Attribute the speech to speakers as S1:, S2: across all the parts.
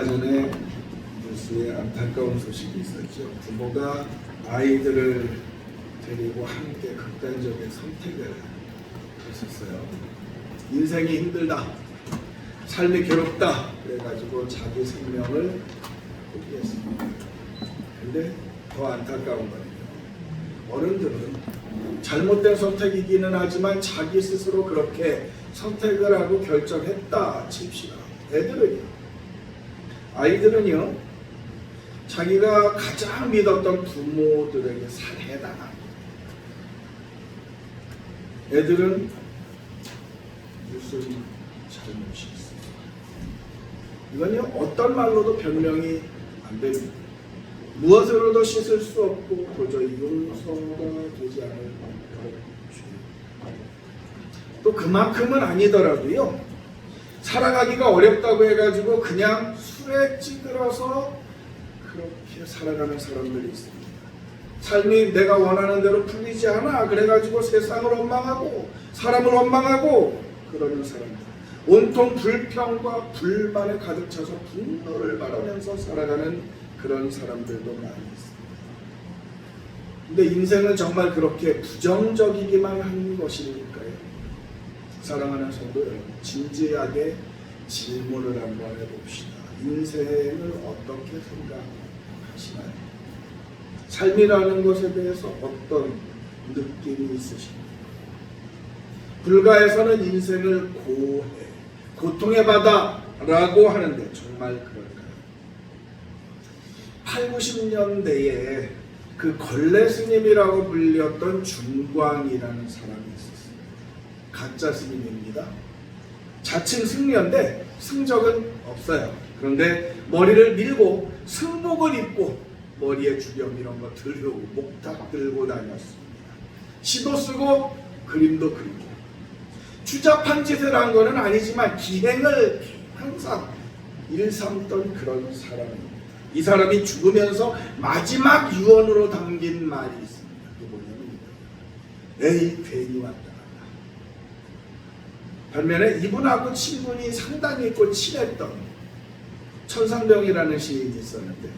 S1: 전에 뉴스에 안타까운 소식이 있었죠. 부모가 아이들을 데리고 함께 극단적인 선택을 했었어요. 인생이 힘들다, 삶이 괴롭다 그래가지고 자기 생명을 포기했습니다. 근데 더 안타까운 거는요, 어른들은 잘못된 선택이기는 하지만 자기 스스로 그렇게 선택을 하고 결정했다 칩시다. 아이들은요, 자기가 가장 믿었던 부모들에게 살해당합니다. 애들은 무슨 잘못이 있어요. 이건요, 어떤 말로도 변명이 안 됩니다. 무엇으로도 씻을 수 없고 도저히 용서가 되지 않을 죄. 또 그만큼은 아니더라도요, 살아가기가 어렵다고 해가지고 그냥 술에 찌들어서 그렇게 살아가는 사람들이 있습니다. 삶이 내가 원하는 대로 풀리지 않아 그래가지고 세상을 원망하고 사람을 원망하고 그러는 사람들, 온통 불평과 불만에 가득 차서 분노를 바라면서 살아가는 그런 사람들도 많이 있습니다. 근데 인생은 정말 그렇게 부정적이기만 한 것일까요? 사랑하는 성도 여러분, 진지하게 질문을 한번 해봅시다. 인생을 어떻게 생각하시나요? 삶이라는 것에 대해서 어떤 느낌이 있으십니까? 불가에서는 인생을 고통의 바다라고 하는데 정말 그럴까요? 8, 90년대에 그 걸레 스님이라고 불렸던 중광이라는 사람이 있었어요. 가짜 스님입니다. 자칭 승려인데 승적은 없어요. 그런데 머리를 밀고 승복을 입고 머리에 주겸 이런 거 들고 목탁 들고 다녔습니다. 시도 쓰고 그림도 그리고 추잡한 짓을 한 거는 아니지만 기행을 항상 일삼던 그런 사람입니다. 이 사람이 죽으면서 마지막 유언으로 담긴 말이 있습니다. 그게 뭐냐면, 에이 괜히 왔다. 반면에 이분하고 친분이 상당히 있고 친했던 천상병이라는 시인이 있었는데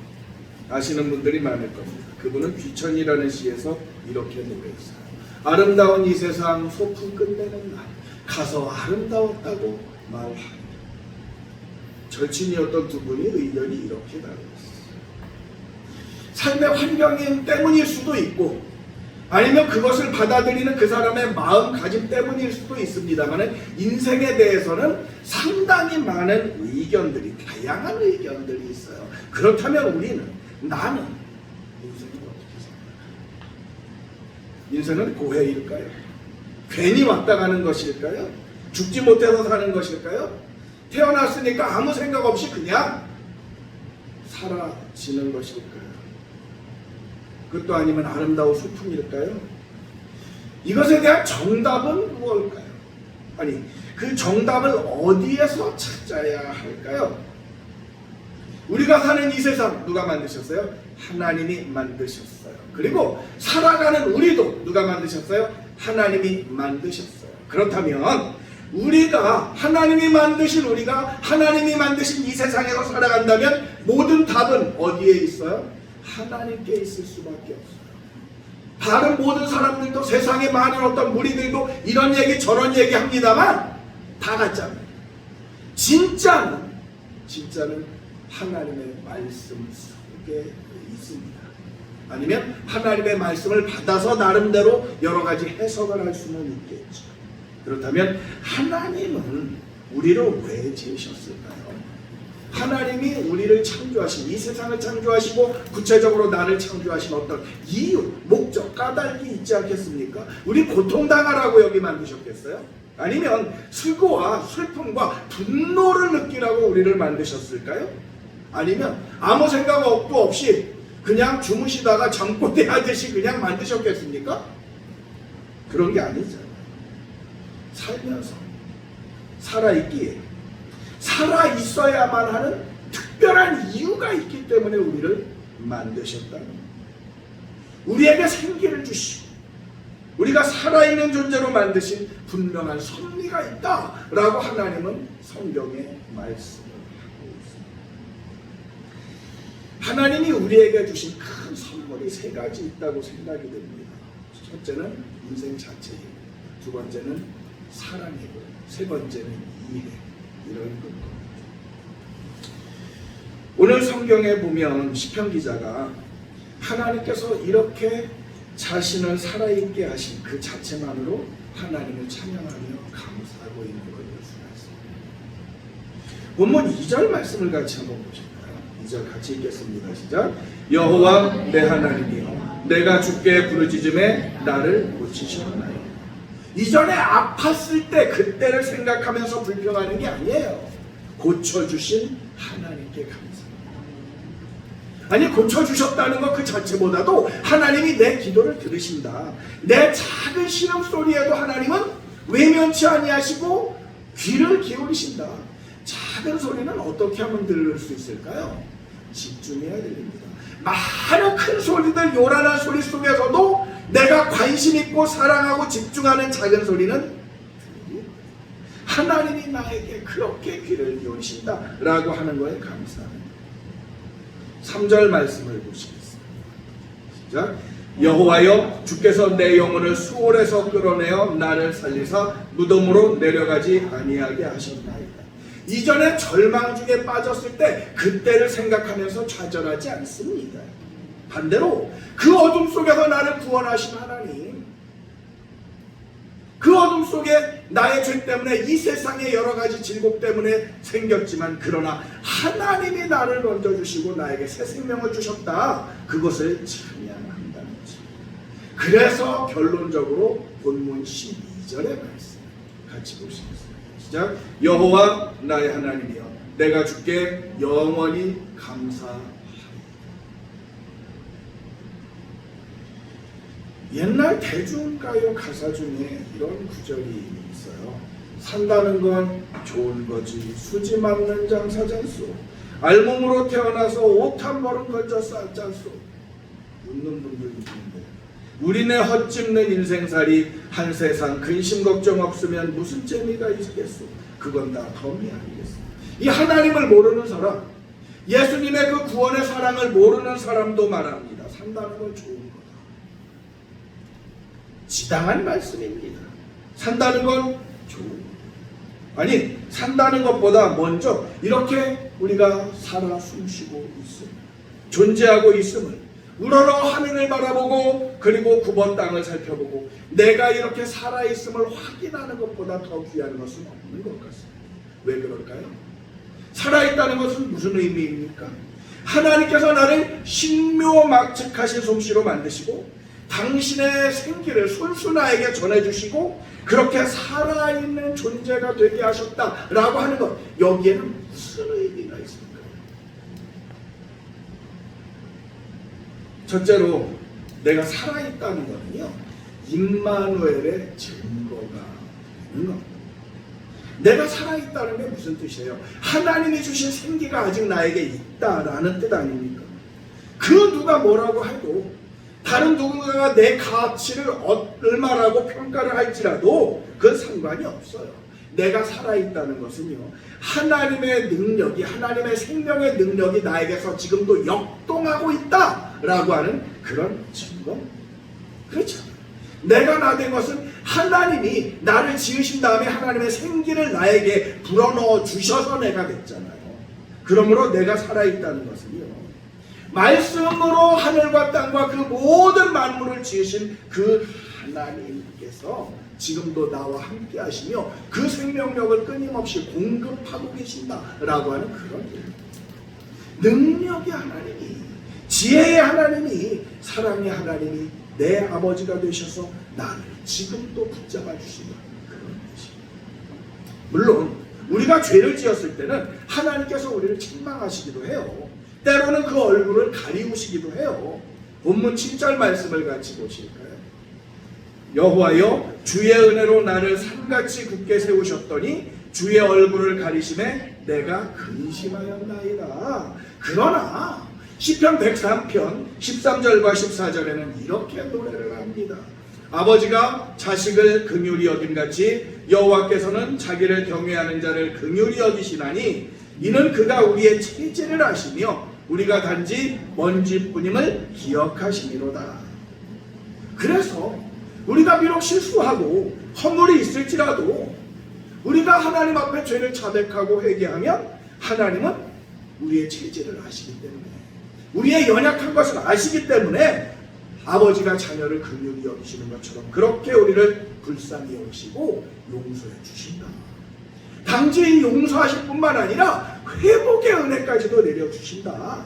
S1: 아시는 분들이 많을 겁니다. 그분은 귀천이라는 시에서 이렇게 노래했어요. 아름다운 이 세상 소풍 끝내는 날 가서 아름다웠다고 말하니. 절친이었던 두 분이 의견이 이렇게 다르었어요. 삶의 환경 때문일 수도 있고 아니면 그것을 받아들이는 그 사람의 마음가짐 때문일 수도 있습니다만 인생에 대해서는 상당히 많은 의견들이, 다양한 의견들이 있어요. 그렇다면 나는 인생을 어떻게 생각할까요? 인생은 고해일까요? 괜히 왔다 가는 것일까요? 죽지 못해서 사는 것일까요? 태어났으니까 아무 생각 없이 그냥 사라지는 것일까요? 그것도 아니면 아름다운 소풍일까요? 이것에 대한 정답은 무엇일까요? 아니, 그 정답을 어디에서 찾아야 할까요? 우리가 사는 이 세상 누가 만드셨어요? 하나님이 만드셨어요. 그리고 살아가는 우리도 누가 만드셨어요? 하나님이 만드셨어요. 그렇다면 하나님이 만드신 이 세상에서 살아간다면 모든 답은 어디에 있어요? 하나님께 있을 수밖에 없어요. 다른 모든 사람들도 세상에 많은 어떤 무리들도 이런 얘기 저런 얘기 합니다만 다 가짜입니다. 진짜는 하나님의 말씀 속에 있습니다. 아니면 하나님의 말씀을 받아서 나름대로 여러 가지 해석을 할 수는 있겠죠. 그렇다면 하나님은 우리를 왜 지으셨을까요? 하나님이 우리를 창조하신, 이 세상을 창조하시고 구체적으로 나를 창조하신 어떤 이유, 목적, 까닭이 있지 않겠습니까? 우리 고통당하라고 여기 만드셨겠어요? 아니면 수고와 슬픔과 분노를 느끼라고 우리를 만드셨을까요? 아니면 아무 생각 없이 그냥 주무시다가 잠꼬대 하듯이 그냥 만드셨겠습니까? 그런 게 아니잖아요. 살면서 살아있기에 살아있어야만 하는 특별한 이유가 있기 때문에 우리를 만드셨다는 거예요. 우리에게 생기를 주시고 우리가 살아있는 존재로 만드신 분명한 섭리가 있다라고 하나님은 성경에 말씀을 하고 있습니다. 하나님이 우리에게 주신 큰 선물이 세 가지 있다고 생각이 됩니다. 첫째는 인생 자체이고, 두 번째는 사랑이고, 세 번째는 이해. 이런 겁니다. 오늘 성경에 보면 시편 기자가 하나님께서 이렇게 자신을 살아있게 하신 그 자체만으로 하나님을 찬양하며 감사하고 있는 걸 볼 수가 있습니다. 본문 2절 말씀을 같이 한번 보실까요? 2절 같이 읽겠습니다. 시작. 여호와 내 하나님이여, 내가 주께 부르짖음에 나를 고치셨나요? 이전에 아팠을 때 그때를 생각하면서 불평하는 게 아니에요. 고쳐주신 하나님께 감사합니다. 아니, 고쳐주셨다는 것 그 자체보다도 하나님이 내 기도를 들으신다. 내 작은 신음소리에도 하나님은 외면치 아니하시고 귀를 기울이신다. 작은 소리는 어떻게 하면 들을 수 있을까요? 집중해야 들립니다. 많은 큰 소리들, 요란한 소리 속에서도 내가 관심 있고 사랑하고 집중하는 작은 소리는 하나님이 나에게 그렇게 귀를 기울이신다 라고 하는 거에 감사합니다. 3절 말씀을 보시겠습니다. 시작. 여호와여, 주께서 내 영혼을 수월에서 끌어내어 나를 살리사 무덤으로 내려가지 아니하게 하셨나이다. 이전에 절망 중에 빠졌을 때 그때를 생각하면서 좌절하지 않습니다. 반대로 그 어둠 속에서 나를 구원하신 하나님, 그 어둠 속에 나의 죄 때문에 이 세상의 여러 가지 질곡 때문에 생겼지만, 그러나 하나님이 나를 건져주시고 나에게 새 생명을 주셨다. 그것을 찬양한다는 거죠. 그래서 결론적으로 본문 12절의 말씀 같이 보시겠습니다. 시작. 여호와 나의 하나님이여, 내가 주께 영원히 감사하리. 옛날 대중가요 가사 중에 이런 구절이 있어요. 산다는 건 좋은 거지 수지 맞는 장사잖소. 알몸으로 태어나서 옷 한 벌은 걸쳐 쌌잖소. 웃는 분들 있는데, 우리네 헛짚는 인생살이 한 세상 근심 걱정 없으면 무슨 재미가 있겠소. 그건 다 덤이 아니겠소. 이 하나님을 모르는 사람, 예수님의 그 구원의 사랑을 모르는 사람도 말합니다. 산다는 건 좋은 거, 지당한 말씀입니다. 산다는 건 좋은, 아니 산다는 것보다 먼저 이렇게 우리가 살아 숨쉬고 있음, 존재하고 있음을 우러러 하늘을 바라보고 그리고 굽은 땅을 살펴보고 내가 이렇게 살아있음을 확인하는 것보다 더 귀한 것은 없는 것 같습니다. 왜 그럴까요? 살아있다는 것은 무슨 의미입니까? 하나님께서 나를 신묘막측하신 솜씨로 만드시고 당신의 생기를 손수 나에게 전해주시고 그렇게 살아있는 존재가 되게 하셨다라고 하는 것, 여기에는 무슨 의미가 있습니까? 첫째로 내가 살아있다는 것은요, 임마누엘의 증거가 있는 겁니다. 내가 살아있다는 게 무슨 뜻이에요? 하나님이 주신 생기가 아직 나에게 있다라는 뜻 아닙니까? 그 누가 뭐라고 해도, 다른 누군가가 내 가치를 얼마라고 평가를 할지라도 그건 상관이 없어요. 내가 살아있다는 것은요, 하나님의 능력이, 하나님의 생명의 능력이 나에게서 지금도 역동하고 있다라고 하는 그런 증거. 그렇죠. 내가 나 된 것은 하나님이 나를 지으신 다음에 하나님의 생기를 나에게 불어넣어 주셔서 내가 됐잖아요. 그러므로 내가 살아있다는 것은요, 말씀으로 하늘과 땅과 그 모든 만물을 지으신 그 하나님께서 지금도 나와 함께 하시며 그 생명력을 끊임없이 공급하고 계신다라고 하는 그런 일. 능력의 하나님이, 지혜의 하나님이, 사랑의 하나님이 내 아버지가 되셔서 나를 지금도 붙잡아 주시는 그런 것입니다. 물론 우리가 죄를 지었을 때는 하나님께서 우리를 책망하시기도 해요. 때로는 그 얼굴을 가리우시기도 해요. 본문 7절 말씀을 같이 보실까요? 여호와여, 주의 은혜로 나를 산같이 굳게 세우셨더니 주의 얼굴을 가리심에 내가 근심하였나이다. 그러나 시편 103편 13절과 14절에는 이렇게 노래를 합니다. 아버지가 자식을 긍휼히 여김같이 여호와께서는 자기를 경외하는 자를 긍휼히 여기시나니 이는 그가 우리의 체질을 아시며 우리가 단지 먼지뿐임을 기억하시미로다. 그래서 우리가 비록 실수하고 허물이 있을지라도 우리가 하나님 앞에 죄를 자백하고 회개하면 하나님은 우리의 체질을 아시기 때문에, 우리의 연약한 것을 아시기 때문에 아버지가 자녀를 긍휼히 여기시는 것처럼 그렇게 우리를 불쌍히 여기시고 용서해 주신다. 단지 용서하실 뿐만 아니라 회복의 은혜까지도 내려주신다.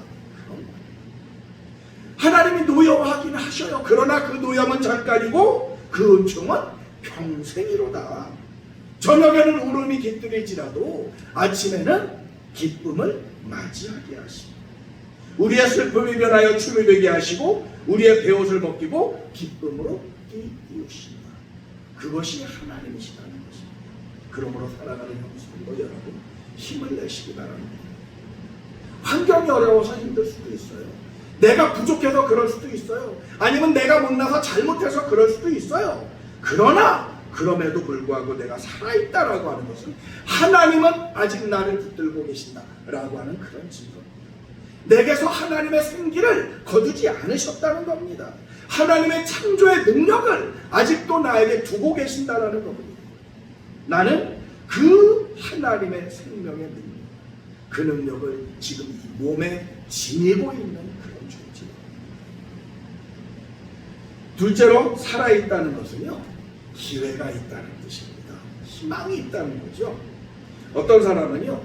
S1: 하나님이 노여워하긴 하셔요. 그러나 그 노염은 잠깐이고 그 은총은 평생이로다. 저녁에는 울음이 깃들일지라도 아침에는 기쁨을 맞이하게 하시고, 우리의 슬픔이 변하여 춤이 되게 하시고 우리의 베옷을 벗기고 기쁨으로 띄우신다. 그것이 하나님이시다는 것입니다. 그러므로 살아가는 형수님과 여러분, 힘을 내시기 바랍니다. 환경이 어려워서 힘들 수도 있어요. 내가 부족해서 그럴 수도 있어요. 아니면 내가 못나서 잘못해서 그럴 수도 있어요. 그러나 그럼에도 불구하고 내가 살아있다라고 하는 것은 하나님은 아직 나를 붙들고 계신다라고 하는 그런 증거. 내게서 하나님의 생기를 거두지 않으셨다는 겁니다. 하나님의 창조의 능력을 아직도 나에게 두고 계신다라는 겁니다. 나는 그 하나님의 생명의 능력, 그 능력을 지금 이 몸에 지니고 있는 그런 존재. 둘째로 살아있다는 것은요, 기회가 있다는 뜻입니다. 희망이 있다는 거죠. 어떤 사람은요,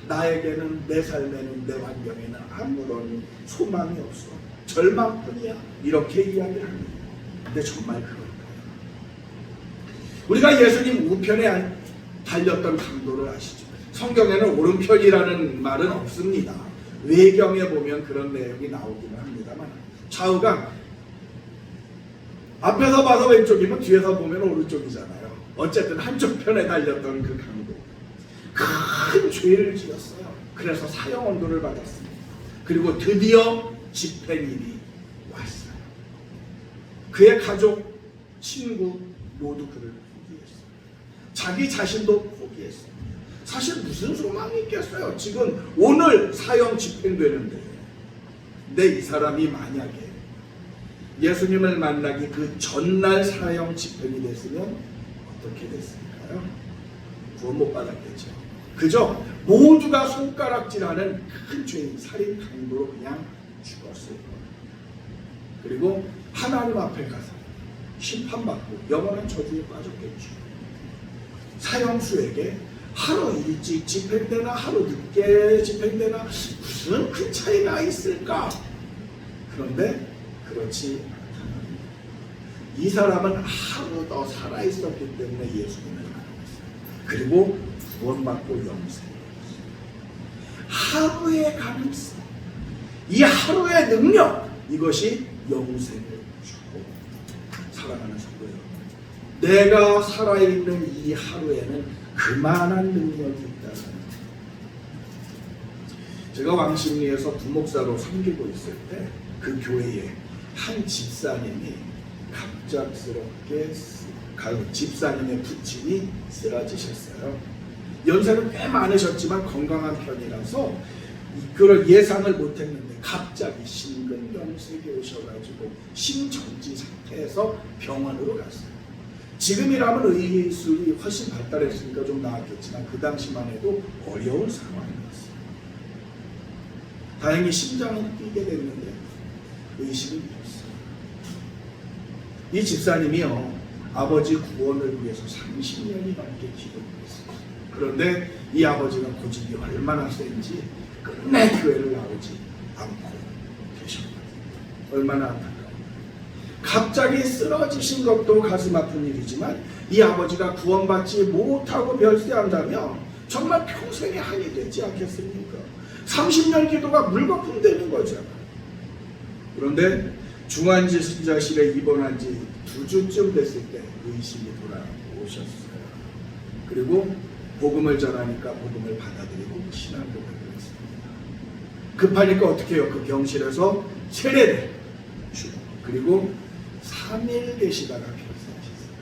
S1: 나에게는, 내 삶에는, 내 환경에는 아무런 소망이 없어, 절망뿐이야, 이렇게 이야기를 합니다. 근데 정말 그럴까요? 우리가 예수님 우편에 달렸던 강도를 아시죠? 성경에는 오른편이라는 말은 없습니다. 외경에 보면 그런 내용이 나오기는 합니다만, 좌우가 앞에서 봐서 왼쪽이면 뒤에서 보면 오른쪽이잖아요. 어쨌든 한쪽 편에 달렸던 그 강도, 큰 죄를 지었어요. 그래서 사형 언도를 받았습니다. 그리고 드디어 집행일이 왔어요. 그의 가족, 친구 모두 그를 포기했어요. 자기 자신도 포기했어요. 사실 무슨 소망이 있겠어요? 지금 오늘 사형 집행되는데, 근데 이 사람이 만약에 예수님을 만나기 그 전날 사형 집행이 됐으면 어떻게 됐을까요? 구원 못 받았겠죠. 그저 모두가 손가락질하는 큰 죄인, 살인 강도로 그냥 죽었을 거예요. 그리고 하나님 앞에 가서 심판받고 영원한 저주에 빠졌겠죠. 사형수에게 하루 일찍 집행되나 하루 늦게 집행되나 무슨 큰 차이가 있을까? 그런데 그렇지 않다. 이 사람은 하루 더 살아있었기 때문에 예수님을 만났어요. 그리고 구원받고 영생을 했어요. 하루의 가능성, 이 하루의 능력, 이것이 영생을 주고 살아가는 성도 여러분, 내가 살아있는 이 하루에는 그만한 능력이 있다는, 제가 왕십리에서 부목사로 섬기고 있을 때 그 교회에 한 집사님이 갑작스럽게 집사님의 부친이 쓰러지셨어요. 연세는 꽤 많으셨지만 건강한 편이라서 그걸 예상을 못했는데 갑자기 심근경색이 오셔가지고 심정지 상태에서 병원으로 갔어요. 지금이라면 의술이 훨씬 발달했으니까 좀 나았겠지만 그 당시만 해도 어려운 상황이었어요. 다행히 심장은 뛰게 됐는데 의식을 잃었어요. 이 집사님이요, 아버지 구원을 위해서 30년이 넘게 기도를 했어요. 그런데 이 아버지가 고집이 얼마나 센지 끝내 교회를 나오지 않고 계셨어요. 얼마나 안타까워요. 갑자기 쓰러지신 것도 가슴 아픈 일이지만 이 아버지가 구원받지 못하고 별세한다면 정말 평생의 한이 되지 않겠습니까? 30년 기도가 물거품 되는 거잖아요. 그런데 중환자실에 입원한 지 2주쯤 됐을 때 의식이 돌아오셨어요. 그리고 복음을 전하니까 복음을 받아들이고 신앙고백을 했습니다. 급하니까 어떻게 해요? 그 병실에서 세례를 주고 그리고 3일 계시다가 결사하셨어요.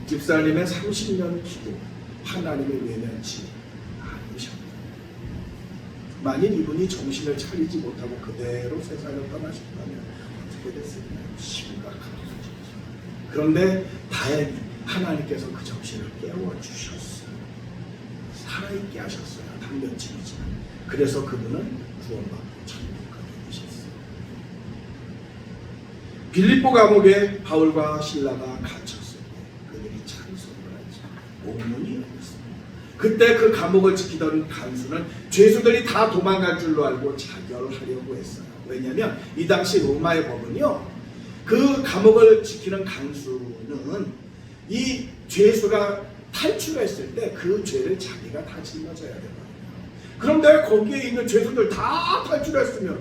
S1: 집사님의 30년 기도, 하나님의 외면치 않으셨다. 만일 이분이 정신을 차리지 못하고 그대로 세상을 떠나셨다면 어떻게 됐을까요? 심각한 문제죠. 그런데 다행히 하나님께서 그 정신을 깨워주셨어요. 살아있게 하셨어요. 단면치이지만. 그래서 그분은 구원받고 천국 가게 되셨어요. 빌립보 감옥에 바울과 실라가 갇혔을 때 그들이 찬송을 하죠. 옥문이 열렸습니다. 그때 그 감옥을 지키던 간수는 죄수들이 다 도망갈 줄로 알고 자결하려고 했어요. 왜냐하면 이 당시 로마의 법은요, 그 감옥을 지키는 간수는 이 죄수가 탈출했을 때 그 죄를 자기가 다 짊어져야 되거든요. 그런데 거기에 있는 죄수들 다 탈출했으면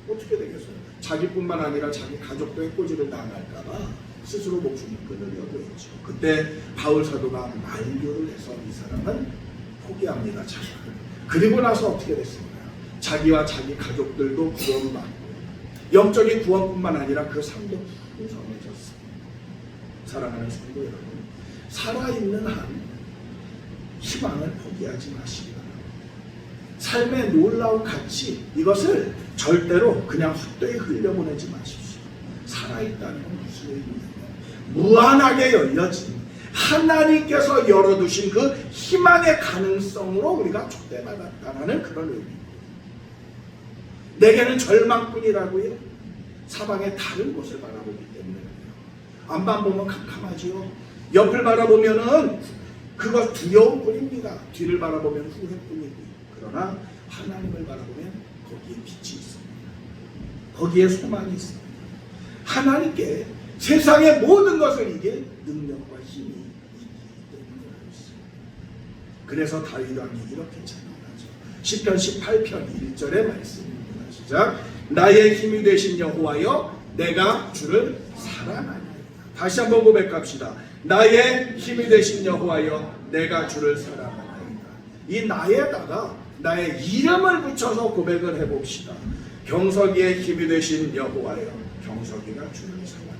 S1: 어떻게 되겠어요? 자기뿐만 아니라 자기 가족도 해코지를 당할까봐 스스로 목숨을 끊으려고 했죠. 그때 바울 사도가 만교를 해서 이 사람은 포기합니다. 자기를. 그리고 나서 어떻게 됐습니까? 자기와 자기 가족들도 구원받고 영적인 구원뿐만 아니라 그 삶도 풍성해졌습니다. 사랑하는 성도 여러분, 살아있는 한 희망을 포기하지 마시기 바랍니다. 삶의 놀라운 가치, 이것을 절대로 그냥 헛되이 흘려보내지 마십시오. 살아있다는 건 무슨 의미냐면 무한하게 열려진 하나님께서 열어두신 그 희망의 가능성으로 우리가 촉대받았다는 그런 의미입니다. 내게는 절망뿐이라고요? 사방에 다른 곳을 바라보기 때문에요. 앞만 보면 캄캄하지요. 옆을 바라보면은 그거 두려움 뿐입니다. 뒤를 바라보면 후회뿐이고요. 그러나 하나님을 바라보면 거기에 빛이 있습니다. 거기에 소망이 있습니다. 하나님께 세상의 모든 것을 이길 능력과 힘이 있기 때문에 그렇습니다. 그래서 다윗 왕이 이렇게 찬양하죠. 시편 18편 1절의 말씀입니다. 시작. 나의 힘이 되신 여호와여, 내가 주를 사랑하나이다. 다시 한번 고백합시다. 나의 힘이 되신 여호와여, 내가 주를 사랑하나이다. 이 나에다가 나의 이름을 붙여서 고백을 해봅시다. 경석이의 힘이 되신 여호와여, 경석이가 주를 사랑하나이다.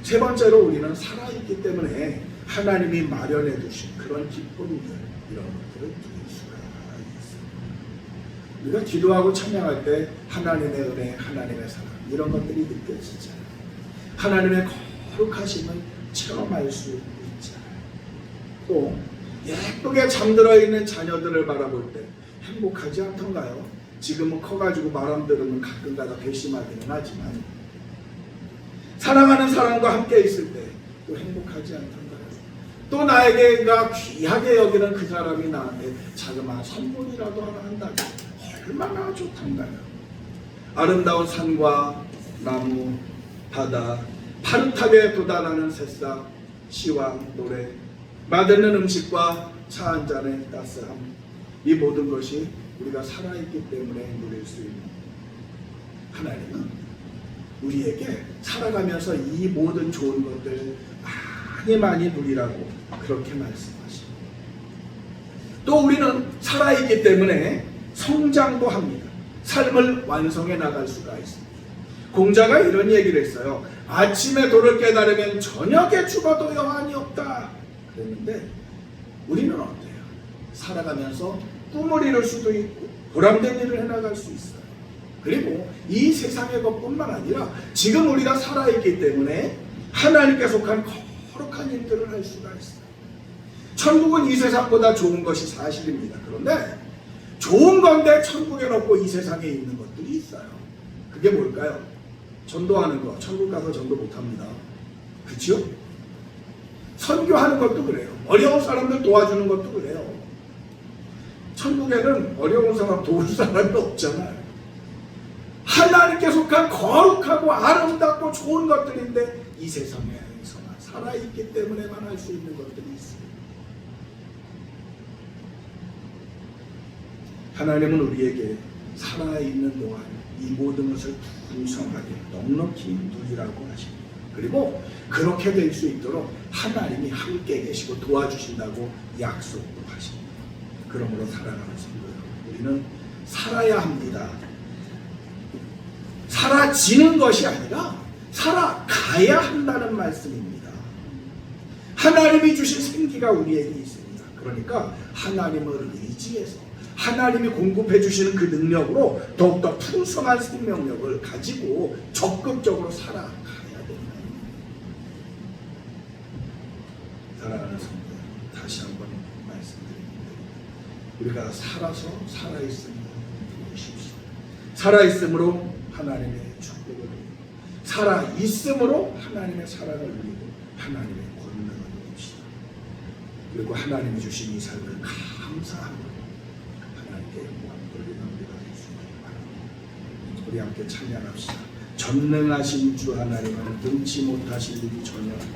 S1: 세 번째로 우리는 살아있기 때문에 하나님이 마련해 두신 그런 기쁨들, 이런 것들을 누릴 수가 있습니다. 우리가 기도하고 찬양할 때 하나님의 은혜, 하나님의 사랑, 이런 것들이 느껴지잖아요. 하나님의 거룩하심을 체험할 수 있잖아요. 또 예쁘게 잠들어 있는 자녀들을 바라볼 때 행복하지 않던가요? 지금은 커가지고 말 안 들으면 가끔가다 괘씸하기는 하지만 사랑하는 사람과 함께 있을 때 또 행복하지 않던가요? 또 나에게가 귀하게 여기는 그 사람이 나한테 자그마한 선물이라도 하나 한다면 얼마나 좋던가요? 아름다운 산과 나무, 바다, 파릇하게 돋아나는 새싹, 시와 노래, 맛있는 음식과 차 한 잔의 따스함, 이 모든 것이 우리가 살아있기 때문에 누릴 수 있는, 하나님은 우리에게 살아가면서 이 모든 좋은 것들 많이 누리라고 그렇게 말씀하십니다. 또 우리는 살아있기 때문에 성장도 합니다. 삶을 완성해 나갈 수가 있습니다. 공자가 이런 얘기를 했어요. 아침에 도를 깨달으면 저녁에 죽어도 여한이 없다 그랬는데, 우리는 어때요? 살아가면서 꿈을 이룰 수도 있고 보람된 일을 해나갈 수 있어요. 그리고 이 세상의 것뿐만 아니라 지금 우리가 살아있기 때문에 하나님께 속한 거룩한 일들을 할 수가 있어요. 천국은 이 세상보다 좋은 것이 사실입니다. 그런데 좋은 건데 천국에 없고 이 세상에 있는 것들이 있어요. 그게 뭘까요? 전도하는 거. 천국 가서 전도 못합니다. 그렇죠? 선교하는 것도 그래요. 어려운 사람들 도와주는 것도 그래요. 천국에는 어려운 사람 도울 사람이 없잖아요. 하나님께 속한 거룩하고 아름답고 좋은 것들인데 이 세상에서만 살아있기 때문에만 할 수 있는 것들이 있습니다. 하나님은 우리에게 살아있는 동안 이 모든 것을 풍성하게 넉넉히 누리라고 하십니다. 그리고 그렇게 될 수 있도록 하나님이 함께 계시고 도와주신다고 약속도 하십니다. 그러므로 사랑하는 성도 여러분, 우리는 살아야 합니다. 살아지는 것이 아니라 살아가야 한다는 말씀입니다. 하나님이 주신 생기가 우리에게 있습니다. 그 그러니까 하나님을 의지해서 하나님이 공급해 주시는 그 능력으로 더욱더 풍성한 생명력을 가지고 적극적으로 살아가야 된다. 사랑하는 성도, 다시 한번 말씀드립니다. 우리가 살아서 살아있음을 누리십시오. 살아있음으로 하나님의 축복을 누리고, 살아있음으로 하나님의 사랑을 누리고 하나님의 권능을 누립시다. 그리고 하나님이 주신 이 삶을 감사하고 하나님께 영광 돌리는 우리가 될 수 있기를 바랍니다. 우리 함께 찬양합시다. 전능하신 주 하나님은 능치 못하실 일이 전혀